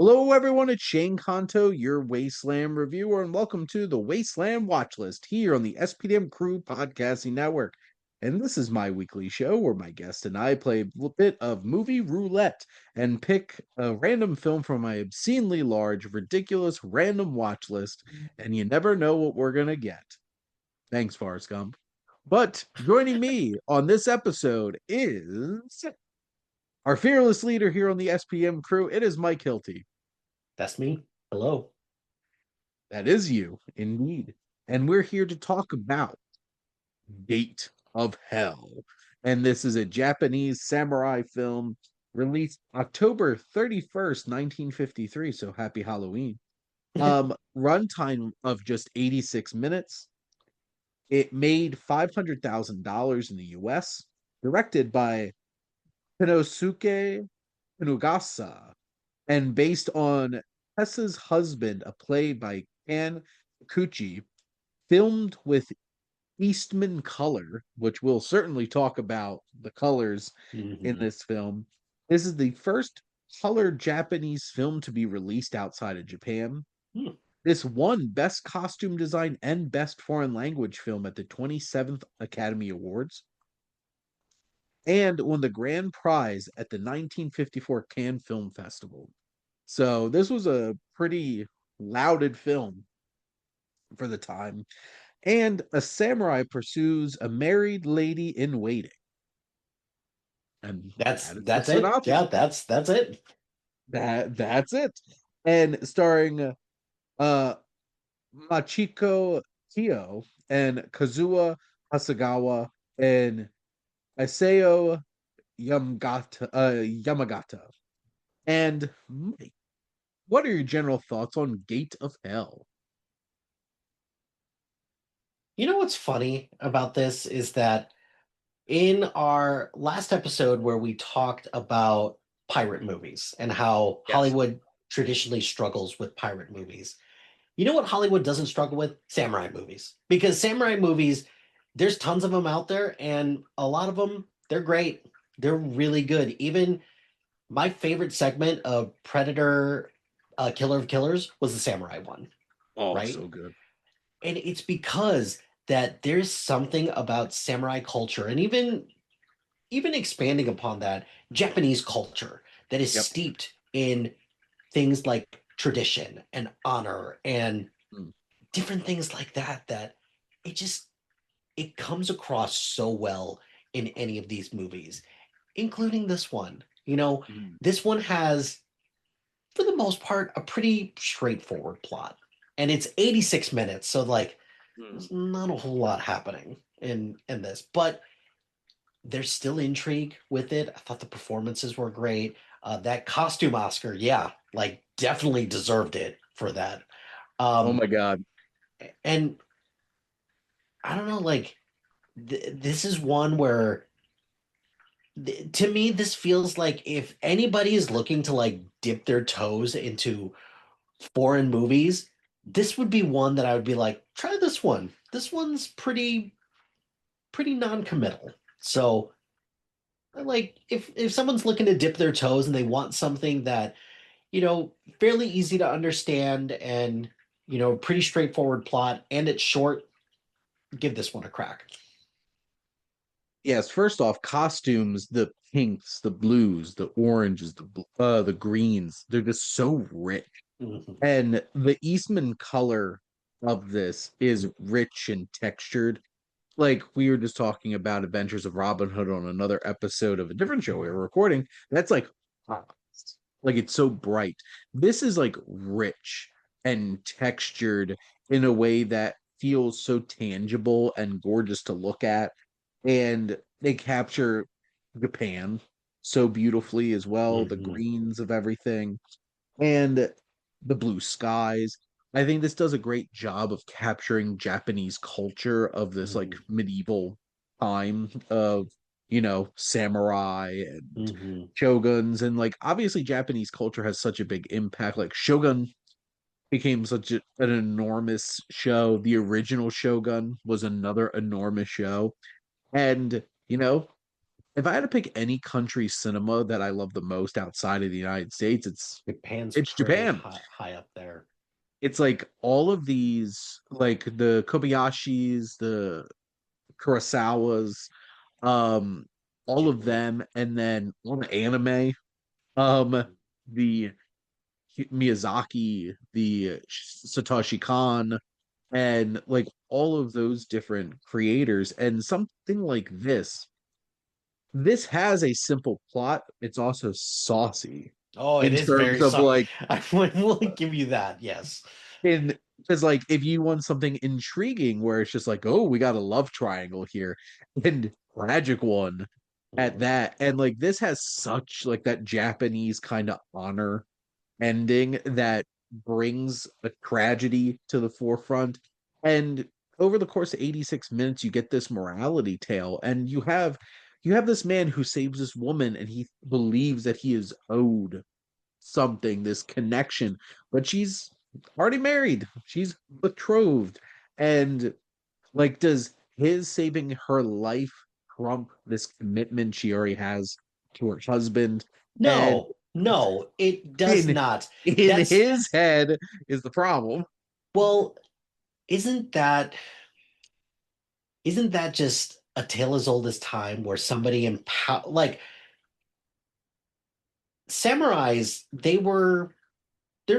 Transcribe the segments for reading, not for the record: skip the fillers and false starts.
Hello, everyone. It's Shane Kanto, your Wasteland reviewer, and welcome to the Wasteland Watchlist here on the SPDM Crew Podcasting Network. And this is my weekly show where my guest and I play a bit of movie roulette and pick a random film from my obscenely large, ridiculous random watch list, and you never know what we're going to get. Thanks, Forrest Gump. But joining me on this episode is our fearless leader here on the SPM crew. It is Mike Hilty. That's me. Hello. That is you, indeed. And we're here to talk about Gate of Hell. And this is a Japanese samurai film released October 31st, 1953. So happy Halloween. Runtime of just 86 minutes. It made $500,000 in the US, directed by Pinosuke Inugasa, and based on Tessa's Husband, a play by Kan Kikuchi, filmed with Eastman color, which we'll certainly talk about the colors in Mhm. this film. This is the first color Japanese film to be released outside of Japan. Hmm. This won Best Costume Design and Best Foreign Language Film at the 27th Academy Awards and won the grand prize at the 1954 Cannes Film Festival. So this was a pretty lauded film for the time. And a samurai pursues a married lady in waiting. And That's that is the that's it. synopsis. Yeah, that's it. That's it. And starring uh Machiko Kyo and Kazuo Hasagawa and Isao Yamagata. And Mike, what are your general thoughts on Gate of Hell? You know what's funny about this is that in our last episode where we talked about pirate movies and how Yes. Hollywood traditionally struggles with pirate movies. You know what Hollywood doesn't struggle with? Samurai movies. Because samurai movies, there's tons of them out there and a lot of them they're great. They're really good. Even my favorite segment of Predator Killer of Killers was the samurai one, Oh, right? so good. And it's because that there's something about samurai culture and even expanding upon that Japanese culture that is Yep. steeped in things like tradition and honor and Mm. different things like that that it just it comes across so well in any of these movies, including this one. Mm. This one has for the most part, a pretty straightforward plot. And it's 86 minutes, so like Mm. there's not a whole lot happening in this, but there's still intrigue with it. I thought the performances were great. That costume Oscar, yeah, like definitely deserved it for that. Oh Um, my God. and I don't know, like this is one where to me this feels like if anybody is looking to like dip their toes into foreign movies, this would be one that I would be like, try this one. This one's pretty non-committal. So like if someone's looking to dip their toes and they want something that, fairly easy to understand and, pretty straightforward plot and it's short, give this one a crack. Yes, first off, costumes, the pinks, the blues, the oranges, the greens, they're just so rich. Mhm. And the Eastman color of this is rich and textured. Like we were just talking about Adventures of Robin Hood on another episode of a different show we were recording. That's ah, like it's so bright. This is like rich and textured in a way that feels so tangible and gorgeous to look at. And they capture Japan so beautifully as well, the Mhm. greens of everything and the blue skies. I think this does a great job of capturing Japanese culture of this like Mhm. medieval time of, samurai and Mhm. shoguns. And like obviously Japanese culture has such a big impact. Like Shogun became an enormous show. The original Shogun was another enormous show. And, if I had to pick any country cinema that I love the most outside of the United States, Japan's it's pretty Japan. high up there. It's like all of these, like the Kobayashis, the Kurosawas, um, all of Ghibli. them, and then all the anime, um, the Miyazaki, the Satoshi Kon, and like all of those different creators, and something like this has a simple plot. It's also saucy Oh, it in is terms very of soft. like I will give you that. Yes. in because like if you want something intriguing where it's just like, oh, we got a love triangle here and tragic one at Mhm. that. And like this has such like that Japanese kind of honor ending that brings a tragedy to the forefront. And over the course of 86 minutes, you get this morality tale, and you have this man who saves this woman, and he believes that he is owed something, this connection, but she's already married, she's betrothed, and like, does his saving her life trump this commitment she already has to her husband? And No, no, it does in not. in That's his head is the problem. well, isn't that isn't that just a tale as old as time where somebody empower like samurais, they're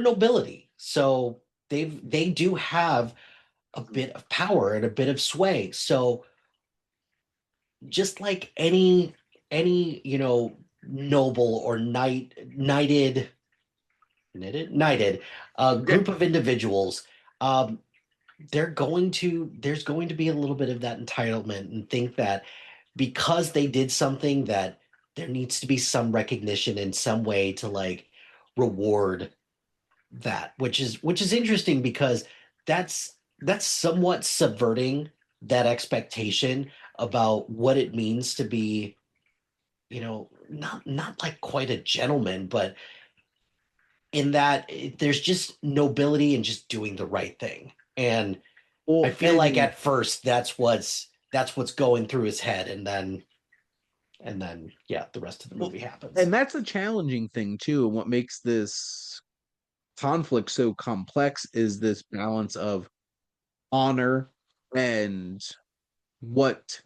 nobility. So they do have a bit of power and a bit of sway. So just like any noble or knighted Yeah. group of individuals, um, there's going to be a little bit of that entitlement and think that because they did something that there needs to be some recognition in some way to like reward that, which is interesting because that's somewhat subverting that expectation about what it means to be, not like quite a gentleman, but in that there's just nobility and just doing the right thing. And I Well, feel like at first that's what's going through his head, and then yeah, the rest of the well, movie happens. and that's a challenging thing too. And what makes this conflict so complex is this balance of honor and what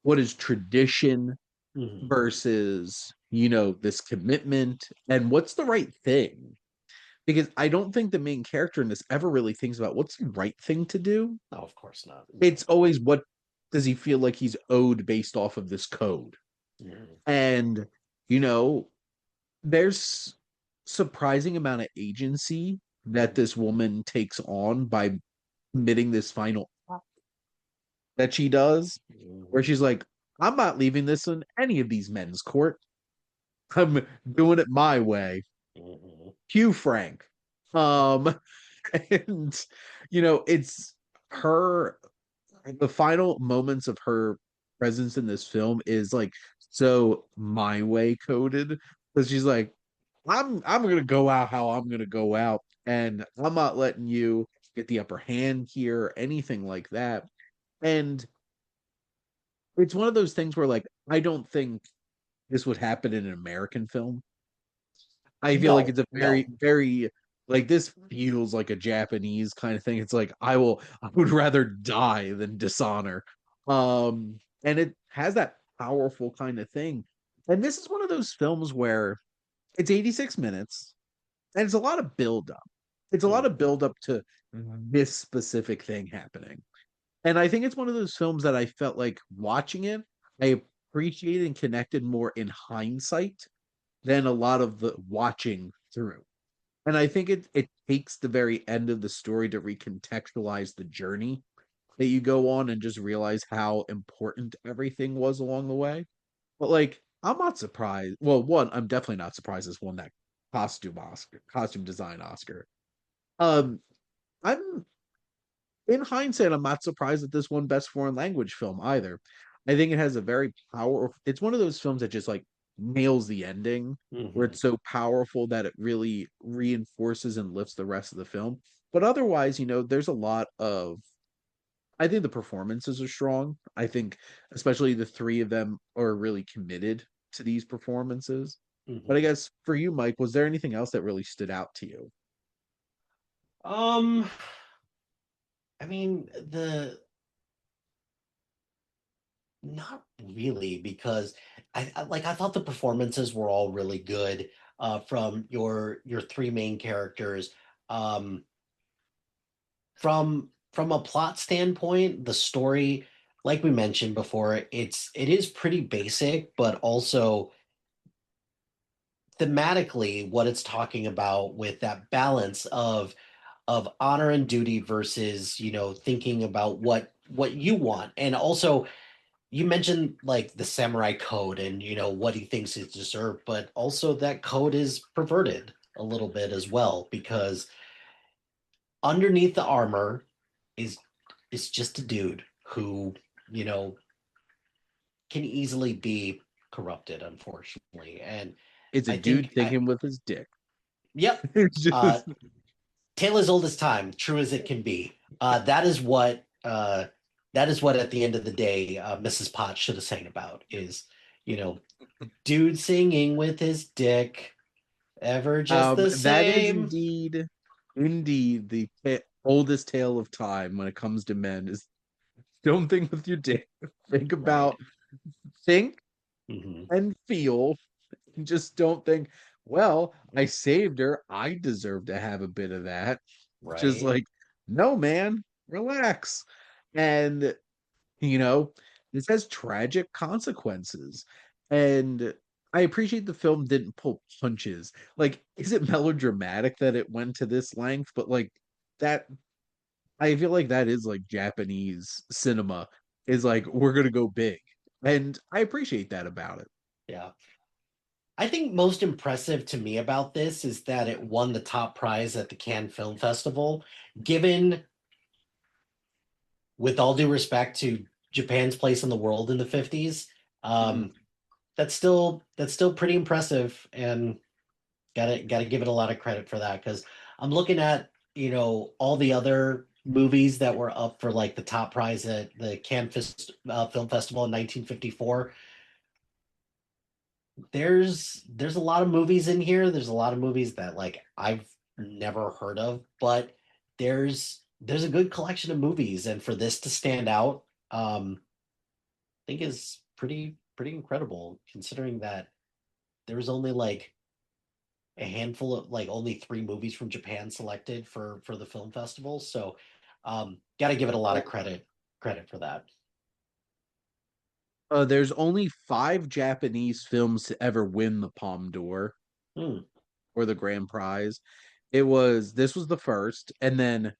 what is tradition Mhm. versus this commitment and what's the right thing, because I don't think the main character in this ever really thinks about what's the right thing to do. No, of course not. It's always what does he feel like he's owed based off of this code. Mhm. And you know there's surprising amount of agency that this woman takes on by committing this final act that she does, where Mhm. she's like, I'm not leaving this in any of these men's court. I'm doing it my way. Mhm. Hugh Frank. Um, and it's her the final moments of her presence in this film is like so my way coded, because she's like, I'm gonna go out how I'm gonna go out, and I'm not letting you get the upper hand here or anything like that. And it's one of those things where like I don't think this would happen in an American film. I feel like No, it's a very, no. very like this feels like a Japanese kind of thing. It's like I would rather die than dishonor. And it has that powerful kind of thing. And this is one of those films where it's 86 minutes and it's a lot of build up. It's a lot of Mhm. build up to this specific thing happening. And I think it's one of those films that I felt like watching it, I appreciated and connected more in hindsight than a lot of the watching through. And I think it takes the very end of the story to recontextualize the journey that you go on and just realize how important everything was along the way. But like, I'm not surprised. Well, one, I'm definitely not surprised this won that costume design Oscar. Um, I'm in hindsight, I'm not surprised that this won Best Foreign Language Film either. I think it has a very powerful. It's one of those films that just like nails the ending, where Mhm. it's so powerful that it really reinforces and lifts the rest of the film. But otherwise, there's a lot of I think the performances are strong. I think especially the three of them are really committed to these performances. But I Mhm. guess for you, Mike, was there anything else that really stood out to you? Um, I mean, the not really because I thought the performances were all really good from your three main characters. Um, from a plot standpoint, the story, like we mentioned before, it is pretty basic, but also thematically what it's talking about with that balance of honor and duty versus, thinking about what you want. And also you mentioned like the samurai code and what he thinks is deserved, but also that code is perverted a little bit as well because underneath the armor is is just a dude who, you know, can easily be corrupted, unfortunately. And It's a I dude think thinking with his dick. yep, It's uh, just tale as old as time, true as it can be. That is what at the end of the day, Mrs. Potts should have sang about is, you know, dude singing with his dick, ever just the that is same. indeed the oldest tale of time when it comes to men is don't think with your dick. Think Right. about think Hmm. and feel. Just don't think, well, I saved her. I deserve to have a bit of that. Just Right. like, no, man, relax. And, you know, this has tragic consequences. And I appreciate the film didn't pull punches. Like, is it melodramatic that it went to this length? But like that, I feel like that is like Japanese cinema is like, we're gonna go big. And I appreciate that about it. Yeah. I think most impressive to me about this is that it won the top prize at the Cannes Film Festival. Given, with all due respect to Japan's place in the world in the 50s, Mhm. um, that's still pretty impressive, and gotta give it a lot of credit for that because I'm looking at all the other movies that were up for like the top prize at the Film Festival in 1954. There's a lot of movies in here. There's a lot of movies that like I've never heard of, but there's a good collection of movies, and for this to stand out, I think is pretty incredible considering that there was only like a handful of like only three movies from Japan selected for the film festival. So got to give it a lot of credit for that. There's only five Japanese films to ever win the Palme d'Or Hmm. or the grand prize. This was the first, and then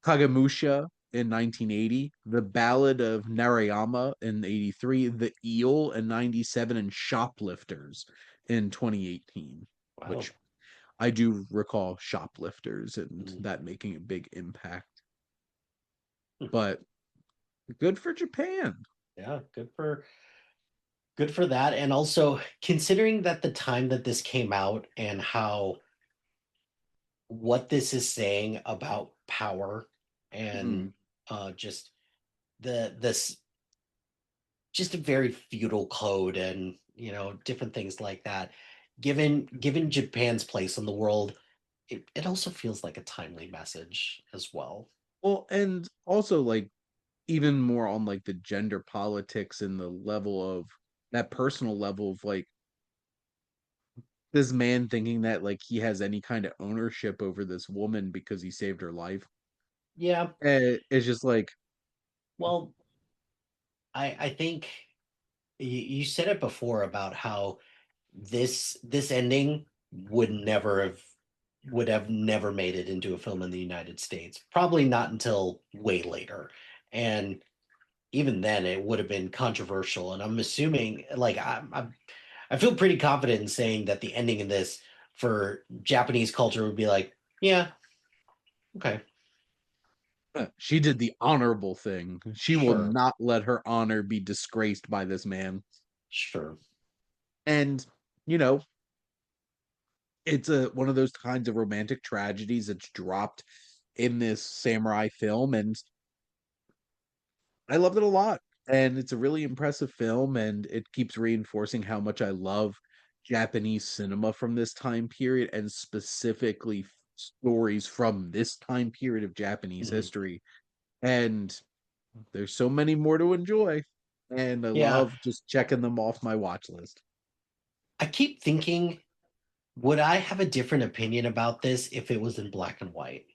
Kagemusha in 1980, The Ballad of Narayama in 83, The Eel in 97, and Shoplifters in 2018, Wow. which I do recall Shoplifters and Hmm. that making a big impact. Hmm. But good for Japan. Yeah, good for that. And also considering that the time that this came out and how what this is saying about power and Mhm. just this just a very feudal code and different things like that. Given Japan's place in the world, it also feels like a timely message as well. Well, and also like even more on like the gender politics and the level of that personal level of like this man thinking that like he has any kind of ownership over this woman because he saved her life. Yeah, And it's just like well, I think you said it before about how this ending would have never made it into a film in the United States. Probably not until way later. And even then it would have been controversial. And I'm assuming like I feel pretty confident in saying that the ending in this for Japanese culture would be like, yeah, okay, she did the honorable thing. She will sure, not let her honor be disgraced by this man. sure. And you know, it's a one of those kinds of romantic tragedies that's dropped in this samurai film, and I loved it a lot, and it's a really impressive film, and it keeps reinforcing how much I love Japanese cinema from this time period, and specifically stories from this time period of Japanese Mhm. history. And there's so many more to enjoy, and I Yeah, love just checking them off my watch list. I keep thinking, would I have a different opinion about this if it was in black and white?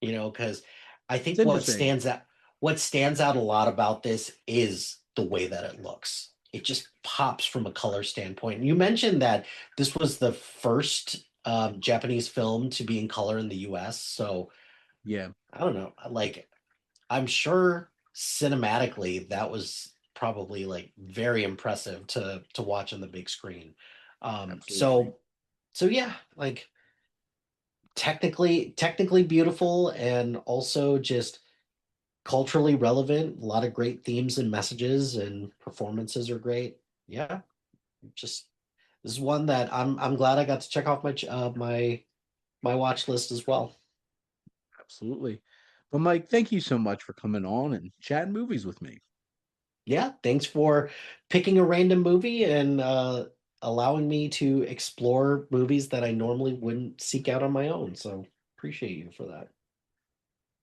Because I It's think interesting. what stands out a lot about this is the way that it looks. It just pops from a color standpoint. And you mentioned that this was the first Japanese film to be in color in the US. So Yeah, I don't know. Like, I'm sure cinematically that was probably like very impressive to watch on the big screen. Um, absolutely. so so yeah, like technically beautiful and also just culturally relevant. A lot of great themes and messages, and performances are great. Yeah, just this is one that I'm glad I got to check off my watch list as well. Absolutely. But Mike, thank you so much for coming on and chatting movies with me. Yeah, thanks for picking a random movie and allowing me to explore movies that I normally wouldn't seek out on my own. So appreciate you for that.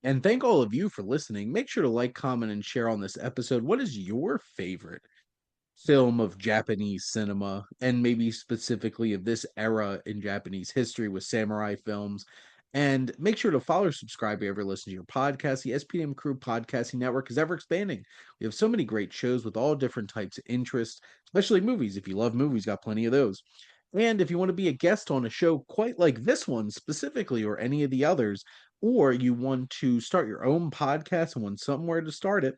And thank all of you for listening. Make sure to like, comment, and share on this episode. What is your favorite film of Japanese cinema, and maybe specifically of this era in Japanese history with samurai films? And make sure to follow or subscribe if you ever listen to your podcast. The SPM Crew Podcasting Network is ever expanding. We have so many great shows with all different types of interests, especially movies. If you love movies, got plenty of those. And if you want to be a guest on a show quite like this one specifically, or any of the others, or you want to start your own podcast and want somewhere to start it,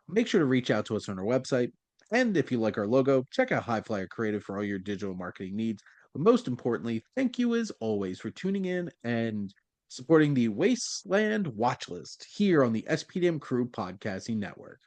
make sure to reach out to us on our website. And if you like our logo, check out High Flyer Creative for all your digital marketing needs. But most importantly, thank you as always for tuning in and supporting the Wasteland Watchlist here on the SPDM Crew Podcasting Network.